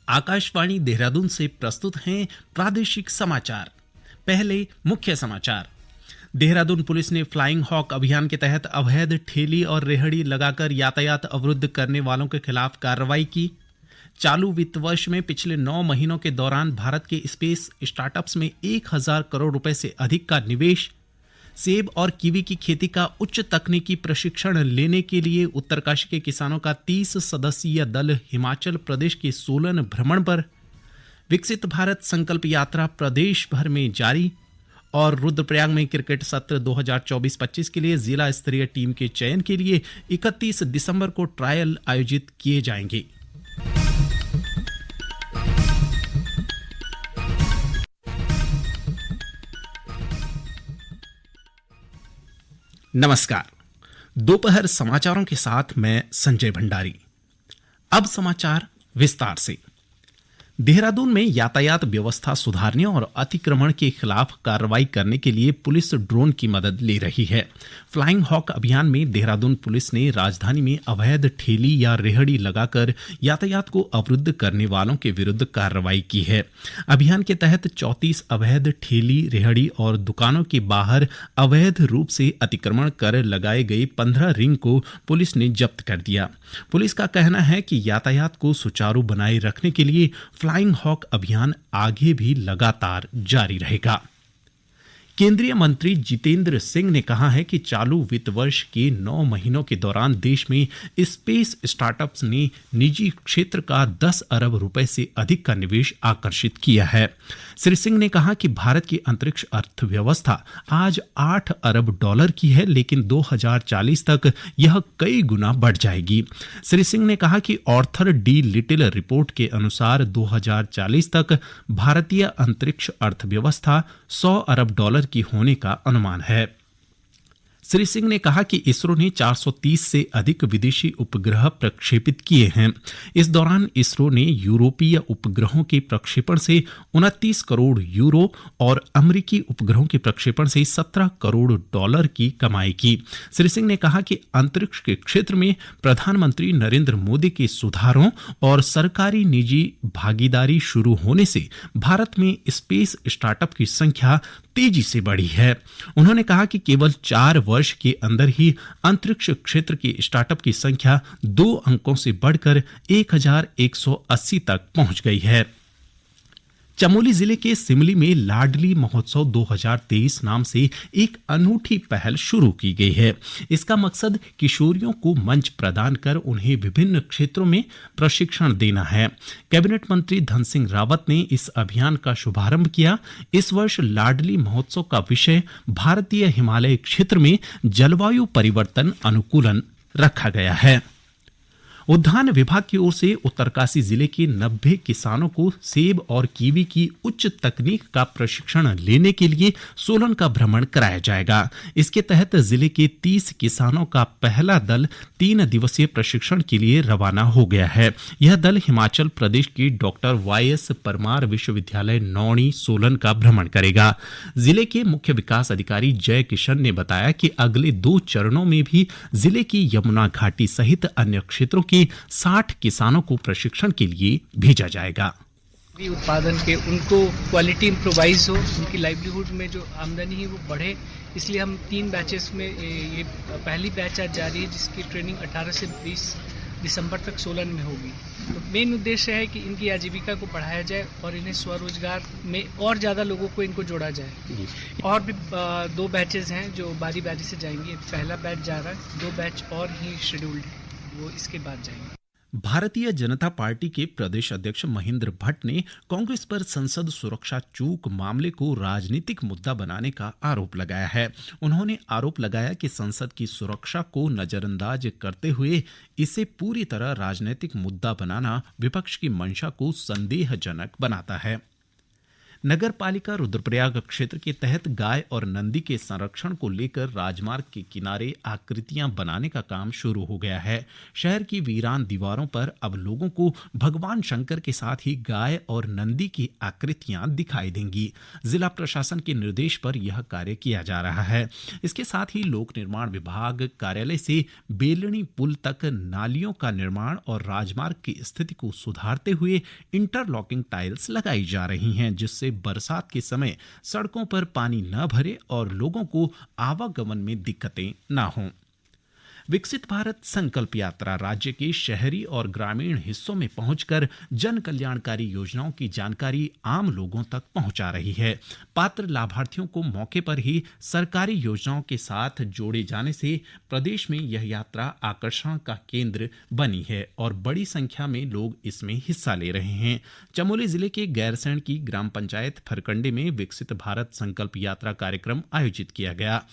आकाशवाणी देहरादून से प्रस्तुत हैं प्रादेशिक समाचार। पहले मुख्य समाचार। देहरादून पुलिस ने फ्लाइंग हॉक अभियान के तहत अवैध ठेली और रेहड़ी लगाकर यातायात अवरुद्ध करने वालों के खिलाफ कार्रवाई की। चालू वित्त वर्ष में पिछले 9 महीनों के दौरान भारत के स्पेस स्टार्टअप्स में 1000 करोड़ रुपए से अधिक का निवेश। सेब और कीवी की खेती का उच्च तकनीकी प्रशिक्षण लेने के लिए उत्तरकाशी के किसानों का 30 सदस्यीय दल हिमाचल प्रदेश के सोलन भ्रमण पर। विकसित भारत संकल्प यात्रा प्रदेश भर में जारी। और रुद्रप्रयाग में क्रिकेट सत्र 2024-25 के लिए जिला स्तरीय टीम के चयन के लिए 31 दिसंबर को ट्रायल आयोजित किए जाएंगे। नमस्कार। दोपहर समाचारों के साथ मैं संजय भंडारी। अब समाचार विस्तार से। देहरादून में यातायात व्यवस्था सुधारने और अतिक्रमण के खिलाफ कार्रवाई करने के लिए पुलिस ड्रोन की मदद ले रही है। फ्लाइंग हॉक अभियान में देहरादून पुलिस ने राजधानी में अवैध ठेली या रेहड़ी लगाकर यातायात को अवरुद्ध करने वालों के विरुद्ध कार्रवाई की है। अभियान के तहत 34 अवैध ठेली, रेहड़ी और दुकानों के बाहर अवैध रूप से अतिक्रमण कर लगाए गए 15 रिंग को पुलिस ने जब्त कर दिया। पुलिस का कहना है कि यातायात को सुचारू बनाए रखने के लिए फ्लाइंग हॉक अभियान आगे भी लगातार जारी रहेगा। केंद्रीय मंत्री जितेंद्र सिंह ने कहा है कि चालू वित्त वर्ष के 9 महीनों के दौरान देश में स्पेस स्टार्टअप्स ने निजी क्षेत्र का 10 अरब रुपए से अधिक का निवेश आकर्षित किया है। श्री सिंह ने कहा कि भारत की अंतरिक्ष अर्थव्यवस्था आज 8 अरब डॉलर की है, लेकिन 2040 तक यह कई गुना बढ़ जाएगी। श्री सिंह ने कहा कि ऑर्थर डी लिटिल रिपोर्ट के अनुसार 2040 तक भारतीय अंतरिक्ष अर्थव्यवस्था 100 अरब डॉलर की होने का अनुमान है। श्री सिंह ने कहा कि इसरो ने 430 से अधिक विदेशी उपग्रह प्रक्षेपित किए हैं। इस दौरान इसरो ने यूरोपीय उपग्रहों के प्रक्षेपण से 29 करोड़ यूरो और अमेरिकी उपग्रहों के प्रक्षेपण से 17 करोड़ डॉलर की कमाई की। श्री सिंह ने कहा कि अंतरिक्ष के क्षेत्र में प्रधानमंत्री नरेंद्र मोदी के सुधारों और सरकारी निजी भागीदारी शुरू होने से भारत में स्पेस स्टार्टअप की संख्या तेजी से बढ़ी है। उन्होंने कहा कि केवल 4 वर्ष के अंदर ही अंतरिक्ष क्षेत्र के स्टार्टअप की संख्या 2 अंकों से बढ़कर 1180 तक पहुंच गई है। चमोली जिले के सिमली में लाडली महोत्सव 2023 नाम से एक अनूठी पहल शुरू की गई है। इसका मकसद किशोरियों को मंच प्रदान कर उन्हें विभिन्न क्षेत्रों में प्रशिक्षण देना है। कैबिनेट मंत्री धन सिंह रावत ने इस अभियान का शुभारंभ किया। इस वर्ष लाडली महोत्सव का विषय भारतीय हिमालय क्षेत्र में जलवायु परिवर्तन अनुकूलन रखा गया है। उद्यान विभाग की ओर से उत्तरकाशी जिले के 90 किसानों को सेब और कीवी की उच्च तकनीक का प्रशिक्षण लेने के लिए सोलन का भ्रमण कराया जाएगा। इसके तहत जिले के 30 किसानों का पहला दल 3 दिवसीय प्रशिक्षण के लिए रवाना हो गया है। यह दल हिमाचल प्रदेश के डॉक्टर वाईएस परमार विश्वविद्यालय नौणी सोलन का भ्रमण करेगा। जिले के मुख्य विकास अधिकारी जय किशन ने बताया कि अगले 2 चरणों में भी जिले की यमुना घाटी सहित अन्य क्षेत्रों के 60 किसानों को प्रशिक्षण के लिए भेजा जाएगा। उत्पादन के उनको क्वालिटी इम्प्रोवाइज हो, उनकी लाइवलीहुड में जो आमदनी है वो बढ़े, इसलिए हम 3 बैचेस में ये पहली बैच आज जारी है, जिसकी ट्रेनिंग 18 से 20 दिसंबर तक सोलन में होगी। तो मेन उद्देश्य है कि इनकी आजीविका को बढ़ाया जाए और इन्हें स्वरोजगार में और ज़्यादा लोगों को इनको जोड़ा जाए। और भी 2 बैचेस हैं जो बारी बारी से जाएंगे। पहला बैच जा रहा है, 2 बैच और ही शेड्यूल्ड है, वो इसके बाद जाएंगे। भारतीय जनता पार्टी के प्रदेश अध्यक्ष महेंद्र भट्ट ने कांग्रेस पर संसद सुरक्षा चूक मामले को राजनीतिक मुद्दा बनाने का आरोप लगाया है। उन्होंने आरोप लगाया कि संसद की सुरक्षा को नजरअंदाज करते हुए इसे पूरी तरह राजनीतिक मुद्दा बनाना विपक्ष की मंशा को संदेहजनक बनाता है। नगर पालिका रुद्रप्रयाग क्षेत्र के तहत गाय और नंदी के संरक्षण को लेकर राजमार्ग के किनारे आकृतियां बनाने का काम शुरू हो गया है। शहर की वीरान दीवारों पर अब लोगों को भगवान शंकर के साथ ही गाय और नंदी की आकृतियां दिखाई देंगी। जिला प्रशासन के निर्देश पर यह कार्य किया जा रहा है। इसके साथ ही लोक निर्माण विभाग कार्यालय से बेलनी पुल तक नालियों का निर्माण और राजमार्ग की स्थिति को सुधारते हुए इंटरलॉकिंग टाइल्स लगाई जा रही हैं, जिससे बरसात के समय सड़कों पर पानी न भरे और लोगों को आवागमन में दिक्कतें न हों। विकसित भारत संकल्प यात्रा राज्य के शहरी और ग्रामीण हिस्सों में पहुंचकर जन कल्याणकारी योजनाओं की जानकारी आम लोगों तक पहुंचा रही है। पात्र लाभार्थियों को मौके पर ही सरकारी योजनाओं के साथ जोड़े जाने से प्रदेश में यह यात्रा आकर्षण का केंद्र बनी है और बड़ी संख्या में लोग इसमें हिस्सा ले रहे हैं। चमोली जिले के गैरसैंण की ग्राम पंचायत फरकंडे में विकसित भारत संकल्प यात्रा कार्यक्रम आयोजित किया गया।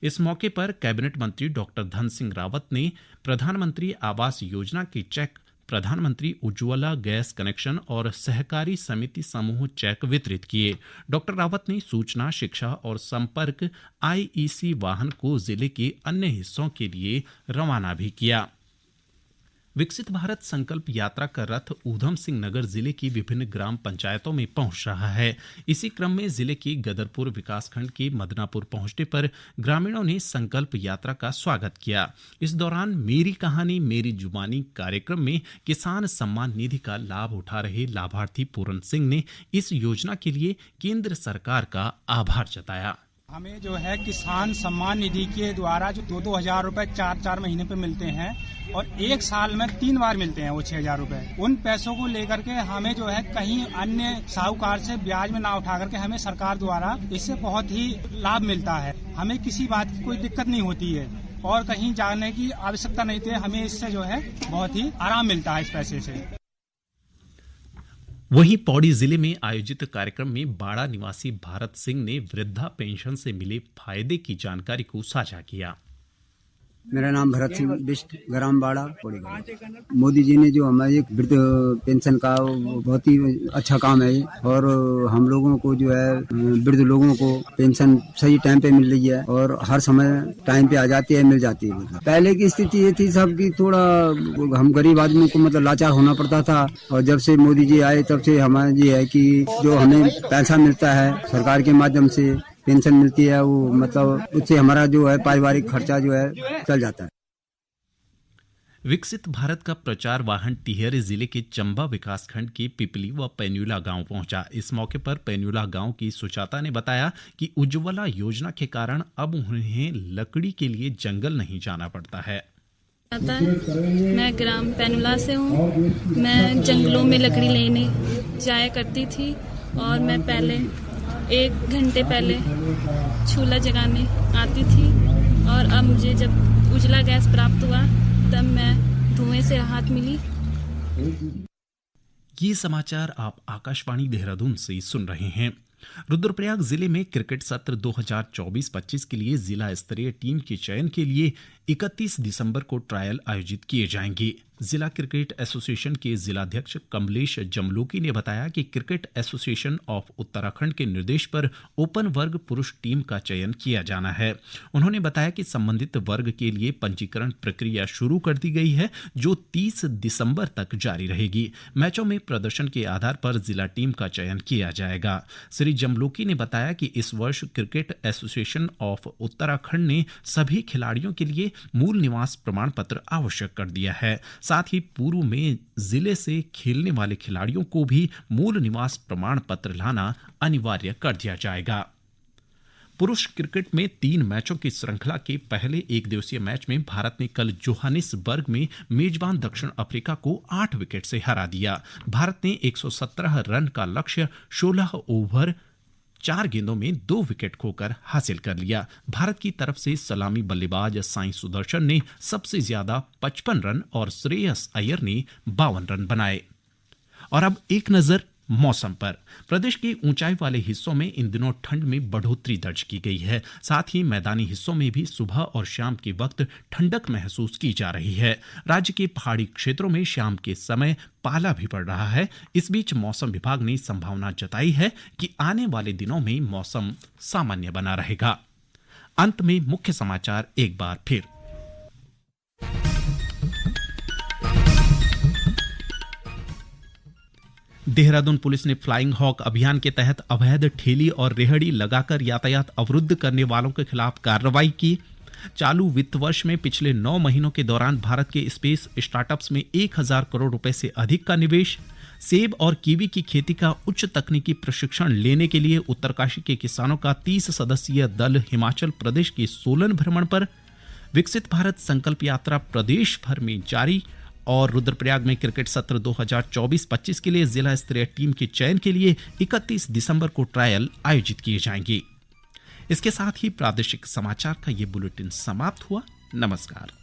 इस मौके पर कैबिनेट मंत्री डॉक्टर धन सिंह रावत ने प्रधानमंत्री आवास योजना के चेक, प्रधानमंत्री उज्ज्वला गैस कनेक्शन और सहकारी समिति समूह चेक वितरित किए। डॉक्टर रावत ने सूचना, शिक्षा और संपर्क IEC वाहन को जिले के अन्य हिस्सों के लिए रवाना भी किया। विकसित भारत संकल्प यात्रा का रथ ऊधम सिंह नगर जिले की विभिन्न ग्राम पंचायतों में पहुंच रहा है। इसी क्रम में जिले के गदरपुर विकासखंड के मदनापुर पहुंचने पर ग्रामीणों ने संकल्प यात्रा का स्वागत किया। इस दौरान मेरी कहानी मेरी जुबानी कार्यक्रम में किसान सम्मान निधि का लाभ उठा रहे लाभार्थी पूरन सिंह ने इस योजना के लिए केंद्र सरकार का आभार जताया। हमें जो है किसान सम्मान निधि के द्वारा जो 2-2 हजार रुपए 4-4 महीने पे मिलते हैं और एक साल में 3 बार मिलते हैं वो 6,000 रुपए। उन पैसों को लेकर के हमें जो है कहीं अन्य साहूकार से ब्याज में ना उठा करके हमें सरकार द्वारा इससे बहुत ही लाभ मिलता है। हमें किसी बात की कोई दिक्कत नहीं होती है और कहीं जाने की आवश्यकता नहीं थी। हमें इससे जो है बहुत ही आराम मिलता है इस पैसे से। वहीं पौड़ी जिले में आयोजित कार्यक्रम में बाड़ा निवासी भारत सिंह ने वृद्धा पेंशन से मिले फायदे की जानकारी को साझा किया। मेरा नाम भरत सिंह बिष्ट, ग्राम बाड़ा, पौड़ी। मोदी जी ने जो हमारे वृद्ध पेंशन का बहुत ही अच्छा काम है और हम लोगों को जो है वृद्ध लोगों को पेंशन सही टाइम पे मिल रही है और हर समय टाइम पे आ जाती है, मिल जाती है। पहले की स्थिति ये थी सबकी, थोड़ा हम गरीब आदमी को मतलब लाचार होना पड़ता था और जब से मोदी जी आए तब से हमारा ये है कि जो हमें पैसा मिलता है सरकार के माध्यम से पेंशन मिलती है, वो मतलब उससे हमारा जो है पारिवारिक खर्चा जो है चल जाता है। विकसित भारत का प्रचार वाहन टिहरी जिले के चंबा विकासखंड के पिपली व पेन्युला गांव पहुंचा। इस मौके पर पेन्युला गांव की सुचाता ने बताया कि उज्ज्वला योजना के कारण अब उन्हें लकड़ी के लिए जंगल नहीं जाना पड़ता है। मैं ग्राम पेनुला से हूँ। मैं जंगलों में लकड़ी लेने जाया करती थी और मैं पहले 1 घंटे पहले चूल्हा जगाने आती थी और अब मुझे जब उज्ज्वला गैस प्राप्त हुआ तब मैं धुएं से राहत मिली। ये समाचार आप आकाशवाणी देहरादून से सुन रहे हैं। रुद्रप्रयाग जिले में क्रिकेट सत्र 2024-25 के लिए जिला स्तरीय टीम के चयन के लिए 31 दिसंबर को ट्रायल आयोजित किए जाएंगे। जिला क्रिकेट एसोसिएशन के जिलाध्यक्ष कमलेश जमलोकी ने बताया कि क्रिकेट एसोसिएशन ऑफ उत्तराखंड के निर्देश पर ओपन वर्ग पुरुष टीम का चयन किया जाना है। उन्होंने बताया कि संबंधित वर्ग के लिए पंजीकरण प्रक्रिया शुरू कर दी गई है, जो 30 दिसंबर तक जारी रहेगी। मैचों में प्रदर्शन के आधार पर जिला टीम का चयन किया जाएगा। श्री जमलोकी ने बताया कि इस वर्ष क्रिकेट एसोसिएशन ऑफ उत्तराखंड ने सभी खिलाड़ियों के लिए मूल निवास प्रमाण पत्र आवश्यक कर दिया है। साथ ही पूर्व में जिले से खेलने वाले खिलाड़ियों को भी मूल निवास प्रमाण पत्र लाना अनिवार्य कर दिया जाएगा। पुरुष क्रिकेट में 3 मैचों की श्रृंखला के पहले एक दिवसीय मैच में भारत ने कल जोहानिसबर्ग में मेजबान दक्षिण अफ्रीका को 8 विकेट से हरा दिया। भारत ने 117 रन का लक्ष्य 16 ओवर 4 गेंदों में 2 विकेट खोकर हासिल कर लिया। भारत की तरफ से सलामी बल्लेबाज साई सुदर्शन ने सबसे ज्यादा 55 रन और श्रेयस अय्यर ने 52 रन बनाए। और अब एक नजर मौसम पर। प्रदेश के ऊंचाई वाले हिस्सों में इन दिनों ठंड में बढ़ोतरी दर्ज की गई है। साथ ही मैदानी हिस्सों में भी सुबह और शाम के वक्त ठंडक महसूस की जा रही है। राज्य के पहाड़ी क्षेत्रों में शाम के समय पाला भी पड़ रहा है। इस बीच मौसम विभाग ने संभावना जताई है कि आने वाले दिनों में मौसम सामान्य बना रहेगा। अंत में मुख्य समाचार एक बार फिर। देहरादून पुलिस ने फ्लाइंग हॉक अभियान के तहत अवैध ठेली और रेहड़ी लगाकर यातायात अवरुद्ध करने वालों के खिलाफ कार्रवाई की। चालू वित्त वर्ष में पिछले 9 महीनों के दौरान भारत के स्पेस स्टार्टअप्स में 1000 करोड़ रुपए से अधिक का निवेश। सेब और कीवी की खेती का उच्च तकनीकी प्रशिक्षण लेने के लिए उत्तरकाशी के किसानों का 30 सदस्यीय दल हिमाचल प्रदेश के सोलन भ्रमण पर। विकसित भारत संकल्प यात्रा प्रदेश भर में जारी। और रुद्रप्रयाग में क्रिकेट सत्र 2024-25 के लिए जिला स्तरीय टीम के चयन के लिए 31 दिसंबर को ट्रायल आयोजित किए जाएंगे। इसके साथ ही प्रादेशिक समाचार का ये बुलेटिन समाप्त हुआ। नमस्कार।